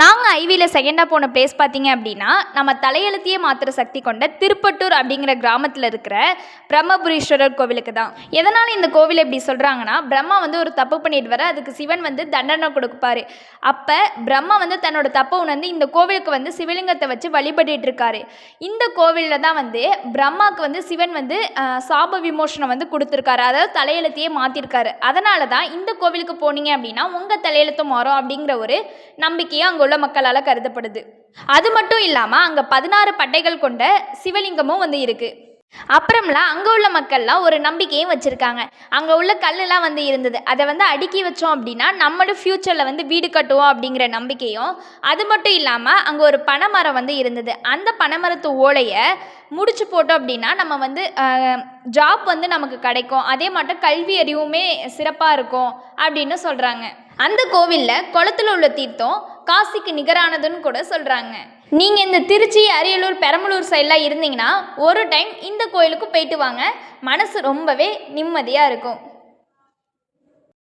நாங்கள் ஐவியில் செகண்டாக போன பிளேஸ் பார்த்தீங்க அப்படின்னா, நம்ம தலையெழுத்தையே மாற்றுற சக்தி கொண்ட திருப்பட்டூர் அப்படிங்கிற கிராமத்தில் இருக்கிற பிரம்மபுரீஸ்வரர் கோவிலுக்கு தான். எதனால் இந்த கோவில் எப்படி சொல்கிறாங்கன்னா, பிரம்மா வந்து ஒரு தப்பு பண்ணிடுவார், அதுக்கு சிவன் வந்து தண்டனை கொடுப்பாரு. அப்போ பிரம்மா வந்து தன்னோட தப்பை உணர்ந்து இந்த கோவிலுக்கு வந்து சிவலிங்கத்தை வச்சு வழிபட்டு இருக்காரு. இந்த கோவிலில் தான் வந்து பிரம்மாவுக்கு வந்து சிவன் வந்து சாப விமோசனம் வந்து கொடுத்துருக்காரு, அதாவது தலையெழுத்தையே மாற்றிருக்காரு. அதனால தான் இந்த கோவிலுக்கு போனீங்க அப்படின்னா உங்கள் தலையெழுத்து மாறும் அப்படிங்கிற ஒரு நம்பிக்கையாக அங்கே உள்ள மக்களால் கருதப்படுது. அது மட்டும் இல்லாமல் அங்கே 16 பட்டைகள் கொண்ட சிவலிங்கமும் வந்து இருக்குது. அப்புறம்லாம் அங்கே உள்ள மக்கள்லாம் ஒரு நம்பிக்கையும் வச்சுருக்காங்க. அங்கே உள்ள கல்லுலாம் வந்து இருந்தது, அதை வந்து அடுக்கி வச்சோம் அப்படின்னா நம்மளும் ஃப்யூச்சரில் வந்து வீடு கட்டுவோம் அப்படிங்கிற நம்பிக்கையும். அது மட்டும் இல்லாமல் அங்கே ஒரு பனைமரம் வந்து இருந்தது. அந்த பனைமரத்து ஓலையை முடிச்சு போட்டோம் அப்படின்னா நம்ம வந்து ஜாப் வந்து நமக்கு கிடைக்கும், அதே மட்டும் கல்வி அறிவுமே சிறப்பாக இருக்கும் அப்படின்னு சொல்கிறாங்க. அந்த கோவிலில் குளத்தில் உள்ள தீர்த்தம் காசிக்கு நிகரானதுன்னு கூட சொல்கிறாங்க. நீங்கள் இந்த திருச்சி, அரியலூர், பெரம்பலூர் சைடெலாம் இருந்தீங்கன்னா ஒரு டைம் இந்த கோயிலுக்கு போயிட்டு வாங்க, மனசு ரொம்பவே நிம்மதியாக இருக்கும்.